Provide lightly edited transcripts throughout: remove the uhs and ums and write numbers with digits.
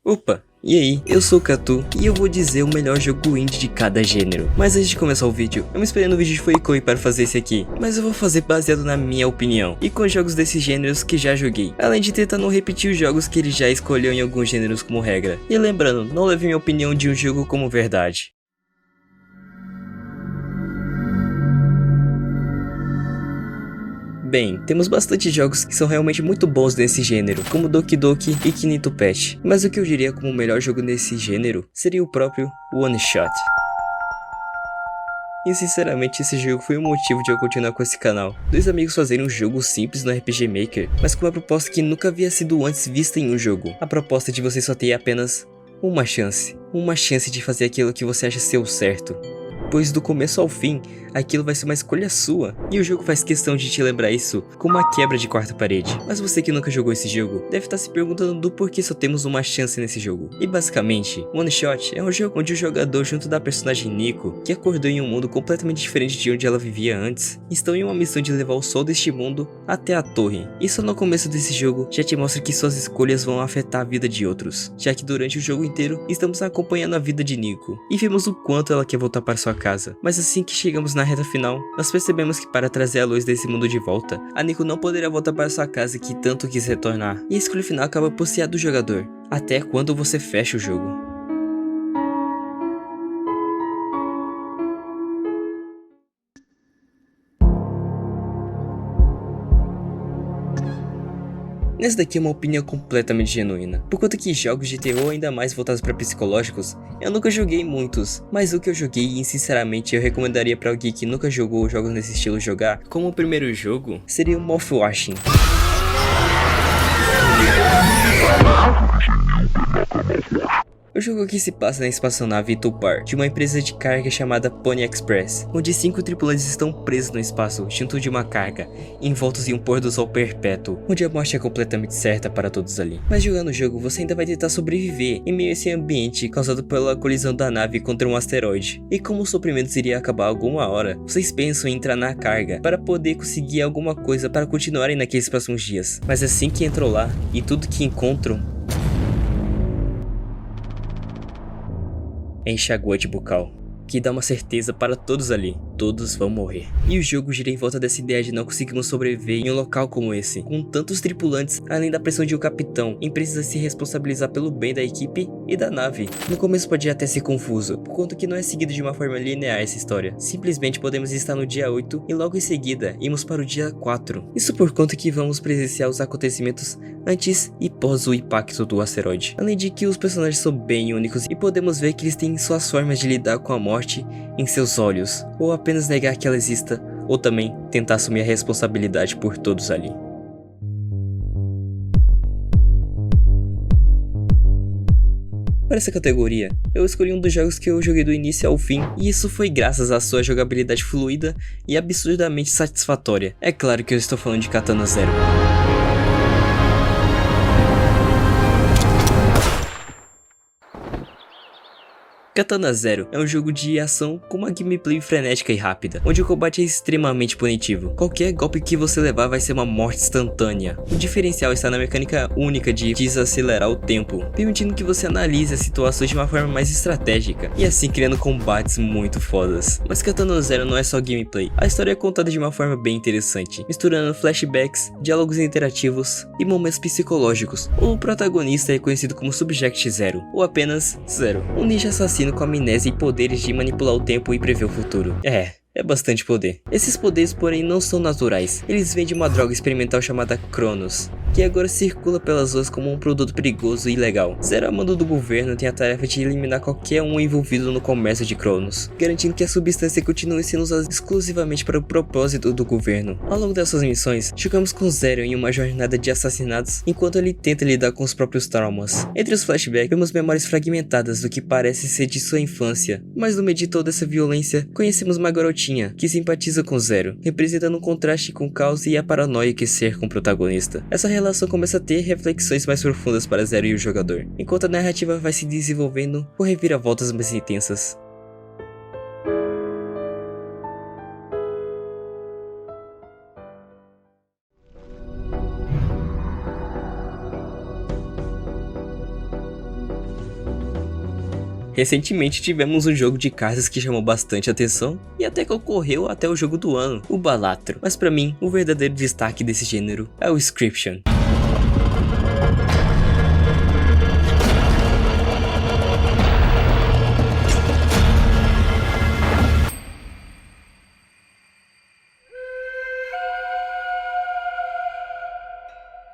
Opa, e aí? Eu sou o Catu e eu vou dizer o melhor jogo indie de cada gênero. Mas antes de começar o vídeo, eu me inspirei no vídeo de Fuikoi para fazer esse aqui, mas eu vou fazer baseado na minha opinião e com jogos desses gêneros que já joguei, além de tentar não repetir os jogos que ele já escolheu em alguns gêneros como regra. E lembrando, não leve minha opinião de um jogo como verdade. Bem, temos bastante jogos que são realmente muito bons nesse gênero, como Doki Doki e Kinito Pet, mas o que eu diria como o melhor jogo nesse gênero seria o próprio One Shot. E sinceramente esse jogo foi o motivo de eu continuar com esse canal. Dois amigos fazerem um jogo simples no RPG Maker, mas com uma proposta que nunca havia sido antes vista em um jogo. A proposta de você só ter apenas uma chance de fazer aquilo que você acha ser o certo. Pois do começo ao fim, aquilo vai ser uma escolha sua, e o jogo faz questão de te lembrar isso como uma quebra de quarta parede. Mas você que nunca jogou esse jogo, deve estar se perguntando do porquê só temos uma chance nesse jogo. E basicamente, One Shot é um jogo onde o jogador junto da personagem Nico, que acordou em um mundo completamente diferente de onde ela vivia antes, estão em uma missão de levar o sol deste mundo até a torre. Isso no começo desse jogo já te mostra que suas escolhas vão afetar a vida de outros, já que durante o jogo inteiro estamos acompanhando a vida de Nico, e vemos o quanto ela quer voltar para sua casa. Mas assim que chegamos na reta final, nós percebemos que para trazer a luz desse mundo de volta, a Nico não poderá voltar para sua casa que tanto quis retornar, e a escolha final acaba por ser a do jogador, até quando você fecha o jogo. Essa daqui é uma opinião completamente genuína, por conta que jogos de terror ainda mais voltados para psicológicos, eu nunca joguei muitos, mas o que eu joguei e sinceramente eu recomendaria para alguém que nunca jogou jogos nesse estilo jogar, como o primeiro jogo, seria o Mouthwashing. O jogo aqui se passa na espaçonave Tupar, de uma empresa de carga chamada Pony Express, onde 5 tripulantes estão presos no espaço, junto de uma carga, envoltos em um pôr do sol perpétuo, onde a morte é completamente certa para todos ali. Mas jogando o jogo, você ainda vai tentar sobreviver em meio a esse ambiente causado pela colisão da nave contra um asteroide. E como os suprimentos iriam acabar alguma hora, vocês pensam em entrar na carga para poder conseguir alguma coisa para continuarem naqueles próximos dias. Mas assim que entram lá, e tudo que encontram é enxaguante bucal, que dá uma certeza para todos ali, todos vão morrer. E o jogo gira em volta dessa ideia de não conseguirmos sobreviver em um local como esse, com tantos tripulantes, além da pressão de um capitão, em precisar se responsabilizar pelo bem da equipe e da nave. No começo pode até ser confuso, por conta que não é seguido de uma forma linear essa história. Simplesmente podemos estar no dia 8 e logo em seguida irmos para o dia 4. Isso por conta que vamos presenciar os acontecimentos antes e pós o impacto do asteroide. Além de que os personagens são bem únicos e podemos ver que eles têm suas formas de lidar com a morte em seus olhos, ou apenas negar que ela exista, ou também tentar assumir a responsabilidade por todos ali. Para essa categoria, eu escolhi um dos jogos que eu joguei do início ao fim, e isso foi graças à sua jogabilidade fluida e absurdamente satisfatória. É claro que eu estou falando de Katana Zero. Katana Zero é um jogo de ação com uma gameplay frenética e rápida, onde o combate é extremamente punitivo. Qualquer golpe que você levar vai ser uma morte instantânea. O diferencial está na mecânica única de desacelerar o tempo, permitindo que você analise as situações de uma forma mais estratégica, e assim criando combates muito fodas. Mas Katana Zero não é só gameplay, a história é contada de uma forma bem interessante, misturando flashbacks, diálogos interativos e momentos psicológicos. O protagonista é conhecido como Subject Zero, ou apenas Zero, um ninja assassino com amnésia e poderes de manipular o tempo e prever o futuro. É bastante poder. Esses poderes, porém, não são naturais. Eles vêm de uma droga experimental chamada Cronos, que agora circula pelas ruas como um produto perigoso e ilegal. Zero, a mando do governo, tem a tarefa de eliminar qualquer um envolvido no comércio de Cronos, garantindo que a substância continue sendo usada exclusivamente para o propósito do governo. Ao longo dessas missões, chegamos com Zero em uma jornada de assassinatos, enquanto ele tenta lidar com os próprios traumas. Entre os flashbacks, vemos memórias fragmentadas do que parece ser de sua infância, mas no meio de toda essa violência, conhecemos uma garotinha que simpatiza com Zero, representando um contraste com o caos e a paranoia que cerca o protagonista. Essa relação começa a ter reflexões mais profundas para Zero e o jogador, enquanto a narrativa vai se desenvolvendo por reviravoltas mais intensas. Recentemente tivemos um jogo de cartas que chamou bastante atenção e até concorreu até o jogo do ano, o Balatro. Mas pra mim, o verdadeiro destaque desse gênero é o Inscryption.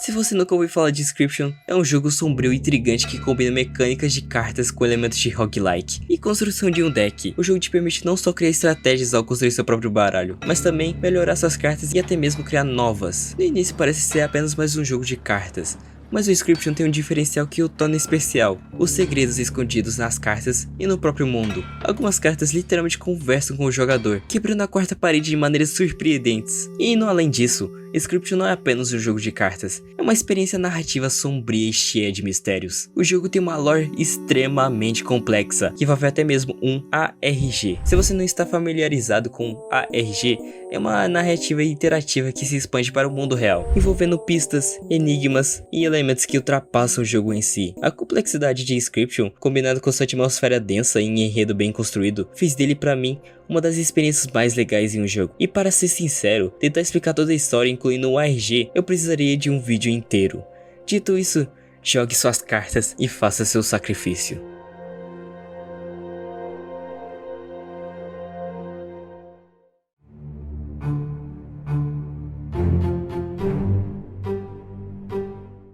Se você nunca ouviu falar de Inscryption, é um jogo sombrio e intrigante que combina mecânicas de cartas com elementos de roguelike e construção de um deck. O jogo te permite não só criar estratégias ao construir seu próprio baralho, mas também melhorar suas cartas e até mesmo criar novas. No início parece ser apenas mais um jogo de cartas, mas o Inscryption tem um diferencial que o torna especial: os segredos escondidos nas cartas e no próprio mundo. Algumas cartas literalmente conversam com o jogador, quebrando a quarta parede de maneiras surpreendentes. E indo além disso, Inscryption não é apenas um jogo de cartas, é uma experiência narrativa sombria e cheia de mistérios. O jogo tem uma lore extremamente complexa, que envolve até mesmo um ARG. Se você não está familiarizado com ARG, é uma narrativa interativa que se expande para o mundo real, envolvendo pistas, enigmas e elementos que ultrapassam o jogo em si. A complexidade de Inscryption, combinado com sua atmosfera densa e enredo bem construído, fez dele pra mim uma das experiências mais legais em um jogo. E para ser sincero, tentar explicar toda a história incluindo o ARG, eu precisaria de um vídeo inteiro. Dito isso, jogue suas cartas e faça seu sacrifício.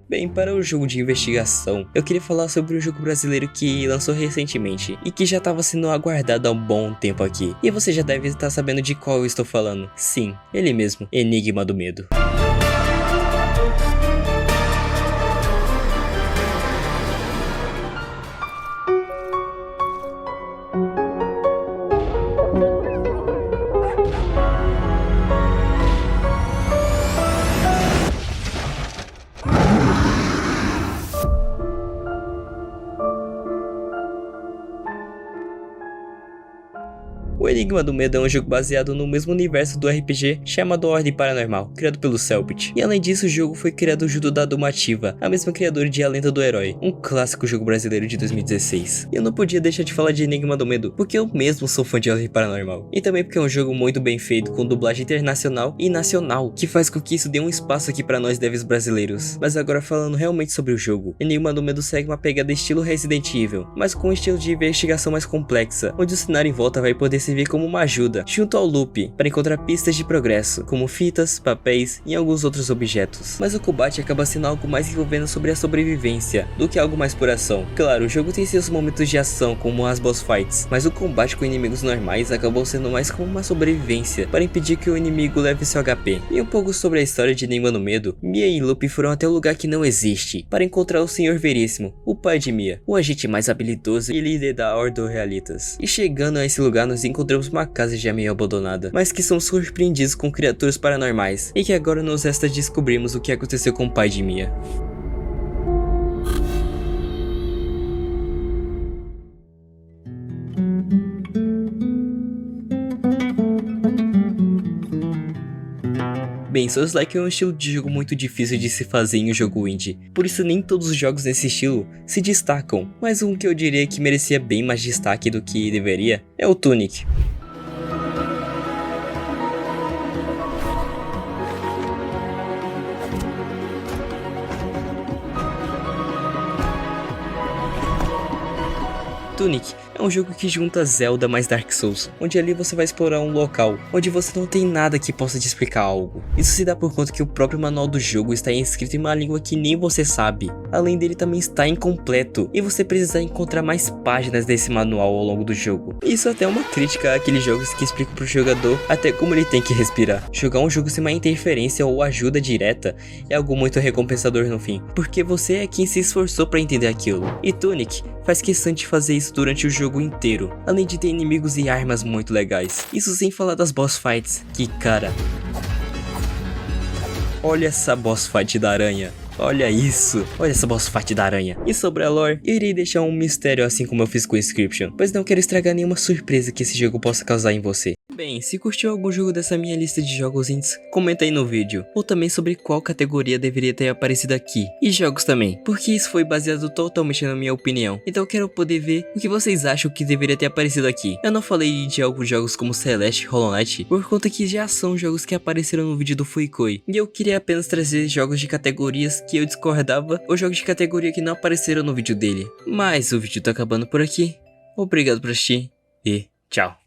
Bem, para o jogo de investigação, eu queria falar sobre um jogo brasileiro que lançou recentemente e que já estava sendo aguardado há um bom tempo aqui. E você já deve estar sabendo de qual eu estou falando. Sim, ele mesmo, Enigma do Medo. O Enigma do Medo é um jogo baseado no mesmo universo do RPG chamado Ordem Paranormal, criado pelo Cellbit. E além disso, o jogo foi criado junto da Domativa, a mesma criadora de A Lenda do Herói, um clássico jogo brasileiro de 2016. E eu não podia deixar de falar de Enigma do Medo, porque eu mesmo sou fã de Ordem Paranormal. E também porque é um jogo muito bem feito, com dublagem internacional e nacional, que faz com que isso dê um espaço aqui para nós devs brasileiros. Mas agora falando realmente sobre o jogo, Enigma do Medo segue uma pegada estilo Resident Evil, mas com um estilo de investigação mais complexa, onde o cenário em volta vai poder servir como uma ajuda, junto ao loop, para encontrar pistas de progresso, como fitas, papéis e alguns outros objetos. Mas o combate acaba sendo algo mais envolvendo sobre a sobrevivência, do que algo mais por ação. Claro, o jogo tem seus momentos de ação, como as boss fights, mas o combate com inimigos normais acabou sendo mais como uma sobrevivência, para impedir que o inimigo leve seu HP. E um pouco sobre a história de Enigma do Medo, Mia e Lupe foram até um lugar que não existe, para encontrar o Senhor Veríssimo, o pai de Mia, o agente mais habilidoso e líder da Ordo Realitas. E chegando a esse lugar, nos encontramos uma casa já meio abandonada, mas que somos surpreendidos com criaturas paranormais, e que agora nos resta descobrirmos o que aconteceu com o pai de Mia. Bem, Souls-like é um estilo de jogo muito difícil de se fazer em um jogo indie, por isso nem todos os jogos nesse estilo se destacam, mas um que eu diria que merecia bem mais destaque do que deveria é o Tunic. Tunic é um jogo que junta Zelda mais Dark Souls, onde ali você vai explorar um local onde você não tem nada que possa te explicar algo. Isso se dá por conta que o próprio manual do jogo está escrito em uma língua que nem você sabe. Além dele também está incompleto, e você precisa encontrar mais páginas desse manual ao longo do jogo. Isso até é uma crítica àqueles jogos que explicam pro jogador até como ele tem que respirar. Jogar um jogo sem uma interferência ou ajuda direta é algo muito recompensador no fim, porque você é quem se esforçou para entender aquilo. E Tunic faz questão de fazer isso durante o jogo inteiro, além de ter inimigos e armas muito legais. Isso sem falar das boss fights, que cara... Olha essa boss fight da aranha. Olha isso, olha essa boss fight da aranha. E sobre a lore, eu irei deixar um mistério assim como eu fiz com o Inscription, pois não quero estragar nenhuma surpresa que esse jogo possa causar em você. Bem, se curtiu algum jogo dessa minha lista de jogos indies, comenta aí no vídeo, ou também sobre qual categoria deveria ter aparecido aqui, e jogos também, porque isso foi baseado totalmente na minha opinião, então eu quero poder ver o que vocês acham que deveria ter aparecido aqui. Eu não falei de alguns jogos como Celeste e Hollow Knight, por conta que já são jogos que apareceram no vídeo do Fuikoi, e eu queria apenas trazer jogos de categorias que eu discordava, ou jogos de categoria que não apareceram no vídeo dele. Mas o vídeo tá acabando por aqui, obrigado por assistir, e tchau.